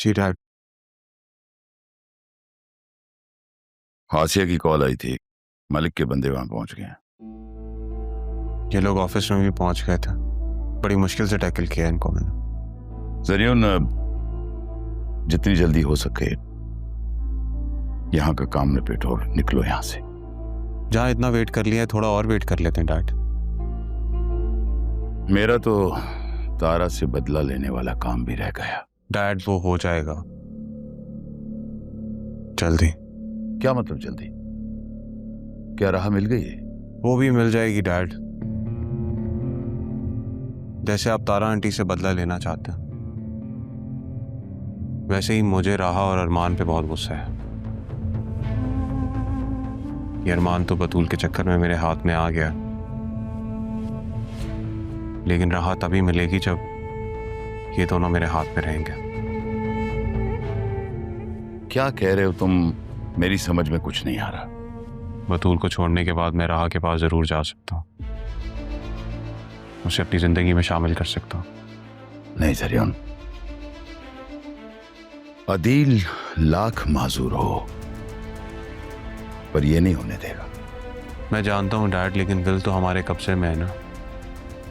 जी dad. हासिया की call आई थी, मलिक के बंदे वहां पहुंच गए हैं। ये लोग ऑफिस में भी पहुंच गए थे, बड़ी मुश्किल से टैकल किया इनको मैंने। जरियन, जितनी जल्दी हो सके यहाँ का काम निपटो और निकलो यहाँ से। जहाँ इतना वेट कर लिया है, थोड़ा और वेट कर लेते हैं डैड। मेरा तो तारा से बदला लेने वाला काम भी रह गया। डैड वो हो जाएगा जल्दी। क्या मतलब जल्दी? क्या राह मिल गई है? वो भी मिल जाएगी डैड, जैसे आप तारा आंटी से बदला लेना चाहते हैं वैसे ही मुझे राहा और अरमान पे बहुत गुस्सा है। ये अरमान तो बतूल के चक्कर में मेरे हाथ में आ गया, लेकिन राहा तभी मिलेगी जब ये दोनों मेरे हाथ में रहेंगे। क्या कह रहे हो तुम? मेरी समझ में कुछ नहीं आ रहा। बतूल को छोड़ने के बाद मैं राहा के पास जरूर जा सकता हूँ, उसे अपनी जिंदगी में शामिल कर सकता हूँ। नहीं जरियन, अदील लाख माजूर हो पर ये नहीं होने देगा। मैं जानता हूँ डैड, लेकिन विल तो हमारे कब्जे में है ना।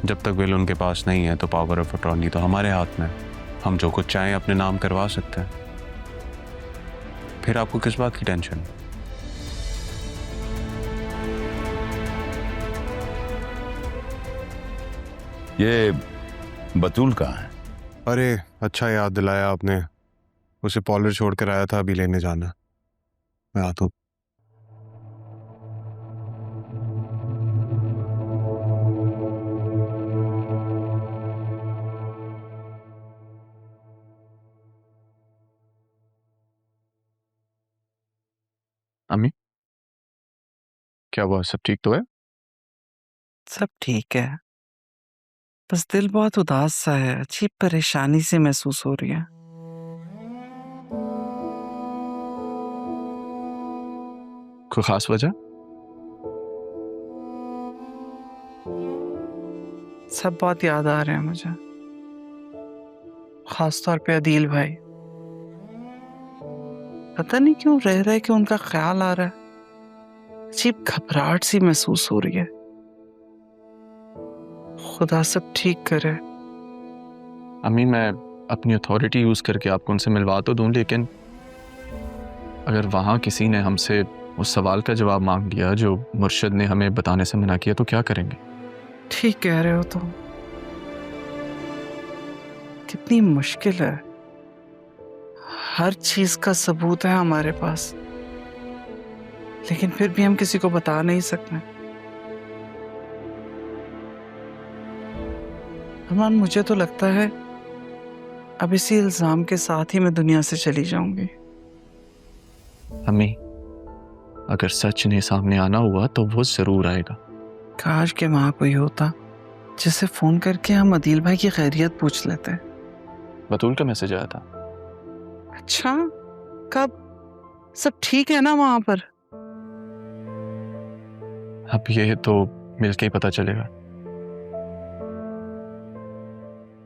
जब तक विल उनके पास नहीं है तो पावर ऑफ अटॉर्नी तो हमारे हाथ में है। हम जो कुछ चाहें अपने नाम करवा सकते हैं। फिर आपको किस बात की टेंशन? ये बतूल कहाँ है? अरे अच्छा याद दिलाया आपने, उसे पॉलर छोड़ कर आया था, अभी लेने जाना। मैं आता हूँ। अम्मी, क्या हुआ? सब ठीक तो है? सब ठीक है, बस दिल बहुत उदास सा है, अजीब परेशानी सी महसूस हो रही है। कोई खास वजह? सब बहुत याद आ रहे हैं मुझे, खास तौर पे अदील भाई। पता नहीं क्यों रह रहे कि उनका ख्याल आ रहा है, अजीब घबराहट सी महसूस हो रही है। खुदा सब ठीक करे। अम्मी, मैं अपनी अथॉरिटी यूज करके आपको उनसे मिलवा तो दूं, लेकिन अगर वहां किसी ने हमसे उस सवाल का जवाब मांग लिया जो मुर्शिद ने हमें बताने से मना किया, तो क्या करेंगे? ठीक कह रहे हो तुम, कितनी मुश्किल है। हर चीज का सबूत है हमारे पास, लेकिन फिर भी हम किसी को बता नहीं सकते। अरमान, मुझे तो लगता है अब इसी इल्जाम के साथ ही मैं दुनिया से चली जाऊंगी। अम्मी, अगर सच ने सामने आना हुआ तो वो जरूर आएगा। काश के वहां कोई होता जिसे फोन करके हम अदील भाई की खैरियत पूछ लेते। बतूल का मैसेज आया था। अच्छा, कब? सब ठीक है ना वहां पर? अब ये तो मिलके ही पता चलेगा।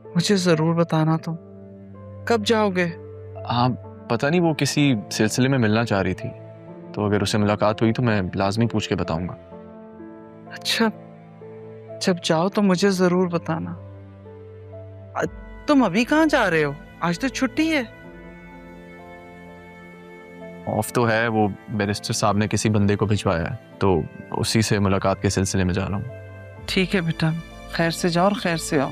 मुझे जरूर बताना तुम। कब जाओगे? हाँ, पता नहीं, वो किसी सिलसिले में मिलना चाह रही थी, तो अगर उससे मुलाकात हुई तो मैं लाजमी पूछ के बताऊंगा। अच्छा, जब जाओ तो मुझे जरूर बताना। तुम अभी कहाँ जा रहे हो? आज तो छुट्टी है। ऑफ तो है, वो बैरिस्टर साहब ने किसी बंदे को भिजवाया है, तो उसी से मुलाकात के सिलसिले में जा रहा हूँ। ठीक है बेटा, खैर से जाओ और खैर से आओ।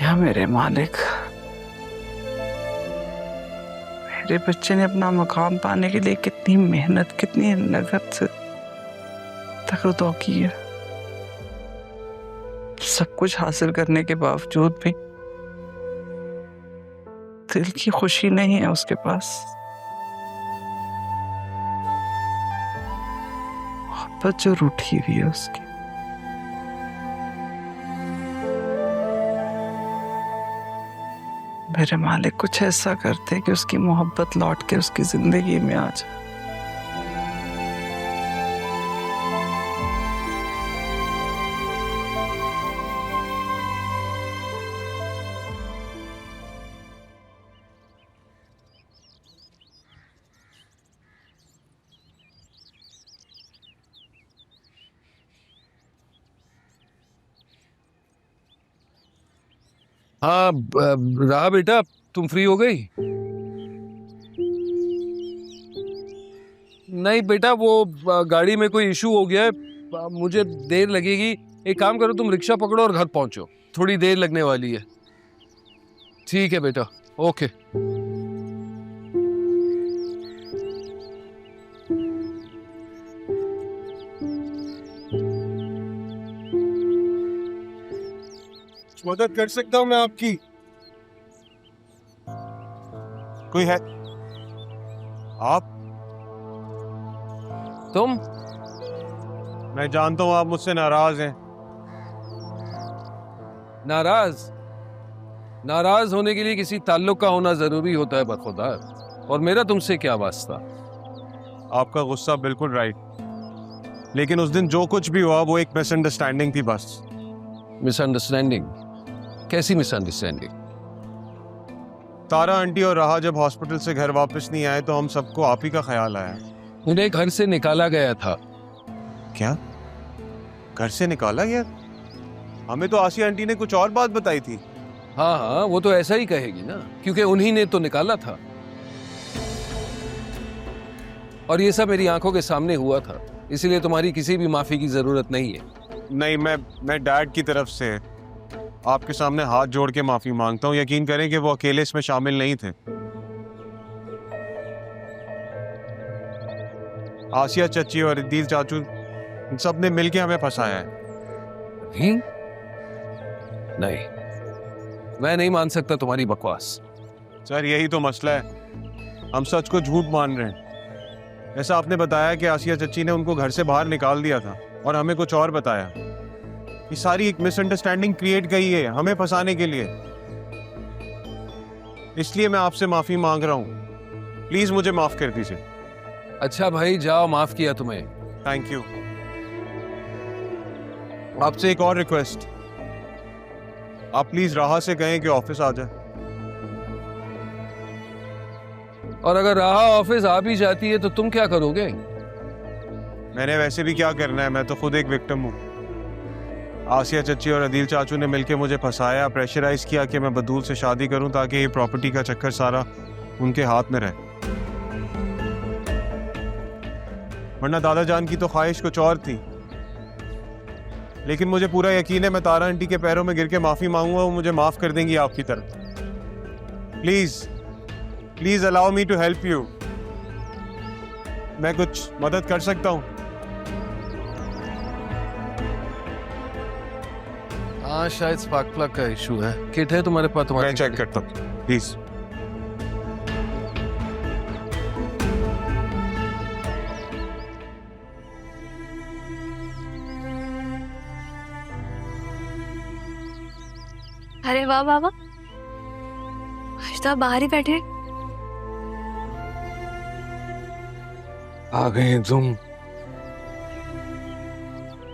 या मेरे मालिक, मेरे बच्चे ने अपना मकाम पाने के लिए कितनी मेहनत, कितनी लगन से तकरीर की है। सब कुछ हासिल करने के बावजूद भी दिल की खुशी नहीं है उसके पास। मोहब्बत जो रूठी हुई है उसकी। मेरे मालिक, कुछ ऐसा करते कि उसकी मोहब्बत लौट के उसकी जिंदगी में आ जाए। हाँ रहा बेटा, तुम फ्री हो गई? नहीं बेटा, वो गाड़ी में कोई इशू हो गया है, मुझे देर लगेगी। एक काम करो, तुम रिक्शा पकड़ो और घर पहुंचो, थोड़ी देर लगने वाली है। ठीक है बेटा, ओके। मदद कर सकता हूँ मैं आपकी? कोई है? आप? तुम? मैं जानता हूँ आप मुझसे नाराज हैं। नाराज? नाराज होने के लिए किसी ताल्लुक का होना जरूरी होता है बरखुदार, और मेरा तुमसे क्या वास्ता? आपका गुस्सा बिल्कुल राइट, लेकिन उस दिन जो कुछ भी हुआ वो एक मिसअंडरस्टैंडिंग थी बस। मिसअंडरस्टैंडिंग? कैसी मिसअंडरस्टैंडिंग? तारा आंटी और राहा जब हॉस्पिटल से घर वापस नहीं आए तो हम सबको आप ही का ख्याल आया। उन्हें घर से निकाला गया था। क्या? घर से निकाला गया? हमें तो आसिया आंटी ने कुछ और बात बताई थी। हाँ हाँ, वो तो ऐसा ही कहेगी ना, क्योंकि उन्हीं ने तो निकाला था, और ये सब मेरी आंखों के सामने हुआ था, इसलिए तुम्हारी किसी भी माफी की जरूरत नहीं है। नहीं, मैं डैड की तरफ से आपके सामने हाथ जोड़ के माफी मांगता हूँ। यकीन करें कि वो अकेले इसमें शामिल नहीं थे। आसिया चची और अदील चाचू सब ने मिलके हमें फंसाया है। नहीं, मैं नहीं मान सकता तुम्हारी बकवास। सर यही तो मसला है, हम सच को झूठ मान रहे हैं। ऐसा आपने बताया कि आसिया चची ने उनको घर से बाहर निकाल दिया था और हमें कुछ और बताया। ये सारी एक मिसअंडरस्टैंडिंग क्रिएट की है हमें फंसाने के लिए। इसलिए मैं आपसे माफी मांग रहा हूँ, प्लीज मुझे माफ कर दीजिए। अच्छा भाई जाओ, माफ किया तुम्हें। Thank you. आपसे एक और रिक्वेस्ट, आप प्लीज राहा से कहें कि ऑफिस आ जाए। और अगर राहा ऑफिस आ भी जाती है तो तुम क्या करोगे? मैंने वैसे भी क्या करना है, मैं तो खुद एक विक्टिम हूँ। आसिया चची और अदील चाचू ने मिलकर मुझे फंसाया, प्रेशराइज किया कि मैं बदूल से शादी करूं ताकि ये प्रॉपर्टी का चक्कर सारा उनके हाथ में रहे। वरना दादा जान की तो ख्वाहिश कुछ और थी। लेकिन मुझे पूरा यकीन है मैं तारा आंटी के पैरों में गिर के माफी मांगूंगा, वो मुझे माफ कर देंगी आपकी तरफ। Please allow me to help you. मैं कुछ मदद कर सकता हूँ? हाँ, शायद स्पार्क प्लग का इशू है। किट है तुम्हारे पास? मैं चेक करता हूँ प्लीज। अरे वाह बाबा, आज तो आप बाहर ही बैठे। आ गए तुम?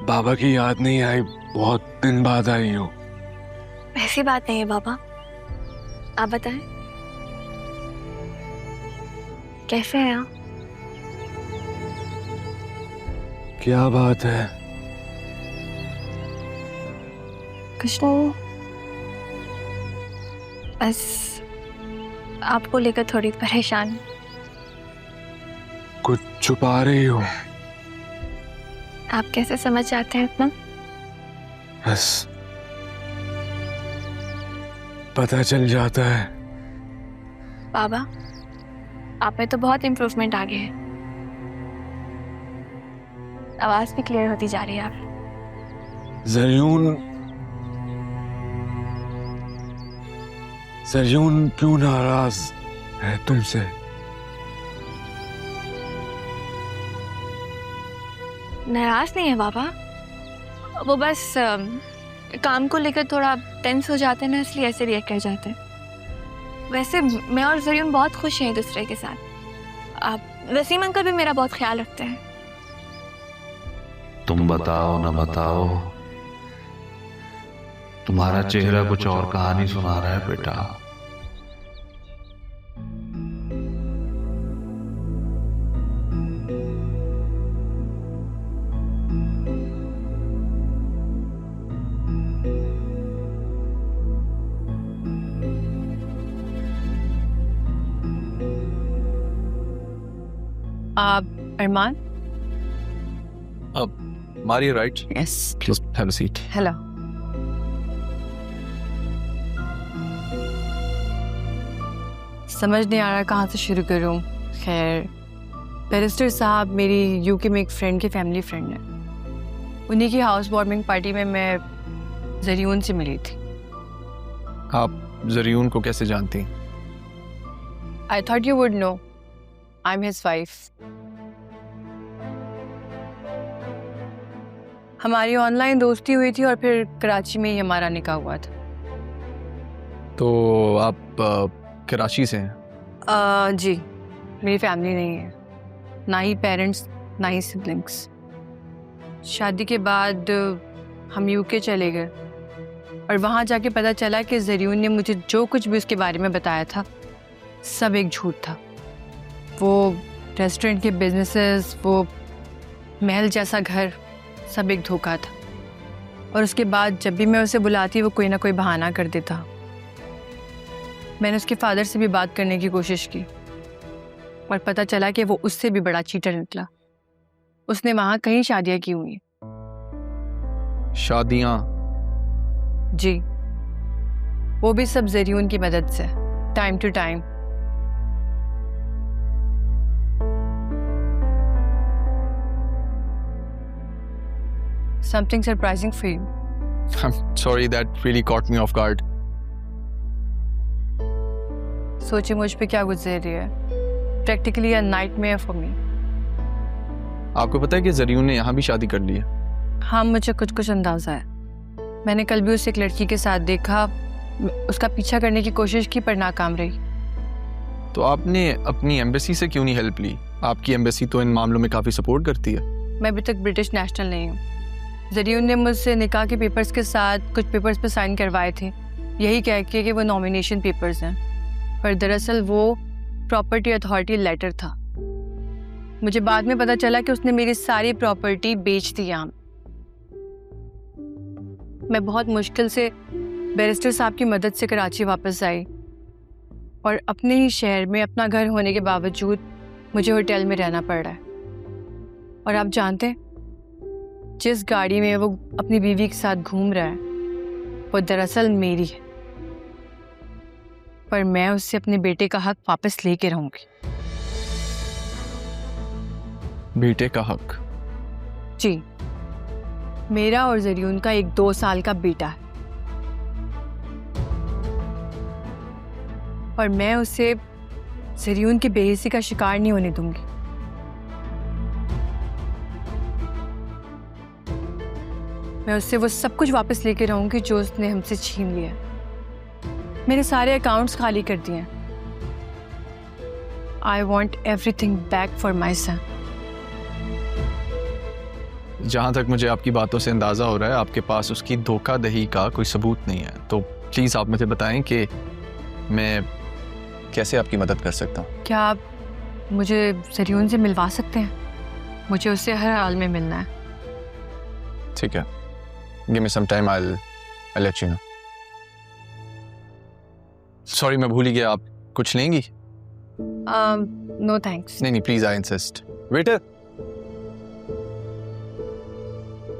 बाबा की याद नहीं आई? बहुत दिन बाद आई हो। ऐसी बात नहीं है बाबा, आप बताएं कैसे हैं आप? क्या बात है? कुछ नहीं, बस आपको लेकर थोड़ी परेशान हूं। कुछ छुपा रही हो? आप कैसे समझ जाते हैं इतना? बस पता चल जाता है। बाबा, आप में तो बहुत इम्प्रूवमेंट आ गया है, आवाज भी क्लियर होती जा रही है आप। जरयून क्यों नाराज है तुमसे? नाराज नहीं है बाबा, वो बस काम को लेकर थोड़ा टेंस हो जाते हैं ना, इसलिए ऐसे रिएक्ट कर जाते हैं। वैसे मैं और जरीन बहुत खुश हैं एक दूसरे के साथ। आप वसीम अंकल भी मेरा बहुत ख्याल रखते हैं। तुम बताओ ना बताओ, तुम्हारा चेहरा कुछ और कहानी सुना रहा है बेटा। आप Arman? Maria right? Yes. Please have a seat. Hello. समझ नहीं आ रहा कहाँ से शुरू करूँ। खैर, बैरिस्टर साहब मेरी यूके में एक फ्रेंड की फैमिली फ्रेंड है। उन्हीं की हाउस वार्मिंग पार्टी में मैं जरीउन से मिली थी। आप जरीउन को कैसे जानती हैं? I thought you would know. I am his wife. हमारी ऑनलाइन दोस्ती हुई थी और फिर कराची में ही हमारा निकाह हुआ था। तो आप कराची से हैं? जी, मेरी फैमिली नहीं है, ना ही पेरेंट्स ना ही सिबलिंग्स। शादी के बाद हम यूके चले गए और वहाँ जाके पता चला कि जरीउन ने मुझे जो कुछ भी उसके बारे में बताया था सब एक झूठ था। वो रेस्टोरेंट के बिजनेसेस, वो महल जैसा घर, सब एक धोखा था। और उसके बाद जब भी मैं उसे बुलाती वो कोई ना कोई बहाना कर देता। मैंने उसके फादर से भी बात करने की कोशिश की और पता चला कि वो उससे भी बड़ा चीटर निकला। उसने वहाँ कहीं शादियाँ की हुई हैं। शादियाँ? जी, वो भी सब जरीउन की मदद से, time to time. Something surprising for you. I'm sorry, that really caught me off guard. सोचिए मुझ पे क्या गुजर रही है। Practically a nightmare for me. आपको पता है कि जरीउन ने यहाँ भी शादी कर ली है? हाँ, मुझे कुछ कुछ अंदाजा है। मैंने कल भी उसे एक लड़की के साथ देखा, उसका पीछा करने की कोशिश की पर नाकाम रही। तो आपने अपनी एम्बेसी से क्यों नहीं हेल्प ली? आपकी एम्बेसी तो इन मामलों में काफ़ी सपोर्ट करती है। मैं अभी तक ब्रिटिश नेशनल नहीं हूँ। जरीउन ने मुझसे निकाह के पेपर्स के साथ कुछ पेपर्स पे साइन करवाए थे, यही कह के कि वो नॉमिनेशन पेपर्स हैं, पर दरअसल वो प्रॉपर्टी अथॉरिटी लेटर था। मुझे बाद में पता चला कि उसने मेरी सारी प्रॉपर्टी बेच दी यहाँ। मैं बहुत मुश्किल से बैरिस्टर साहब की मदद से कराची वापस आई और अपने ही शहर में अपना घर होने के बावजूद मुझे होटल में रहना पड़ रहा है। और आप जानते हैं, जिस गाड़ी में वो अपनी बीवी के साथ घूम रहा है वो दरअसल मेरी है, पर मैं उससे अपने बेटे का हक वापस लेके रहूंगी। बेटे का हक? जी, मेरा और जरीउन का एक 2 साल का बेटा है और मैं उसे जरीउन की बेइज्जती का शिकार नहीं होने दूंगी। मैं उससे वो सब कुछ वापस लेके रहूंगी जो उसने हमसे छीन लिया। मेरे सारे अकाउंट्स खाली कर दिए। I want everything back for my son. जहाँ तक मुझे आपकी बातों से अंदाज़ा हो रहा है, आपके पास उसकी धोखाधड़ी का कोई सबूत नहीं है। तो प्लीज़ आप मुझे बताएं कि मैं कैसे आपकी मदद कर सकता हूँ। क्या आप मुझे जरीउन से मिलवा सकते हैं? मुझे उससे हर हाल में मिलना है। ठीक है, give me some time, I let you know. Sorry, मैं भूल ही गया, आप कुछ लेंगी? No thanks. नहीं, प्लीज़, आई इंसिस्ट। वेटर,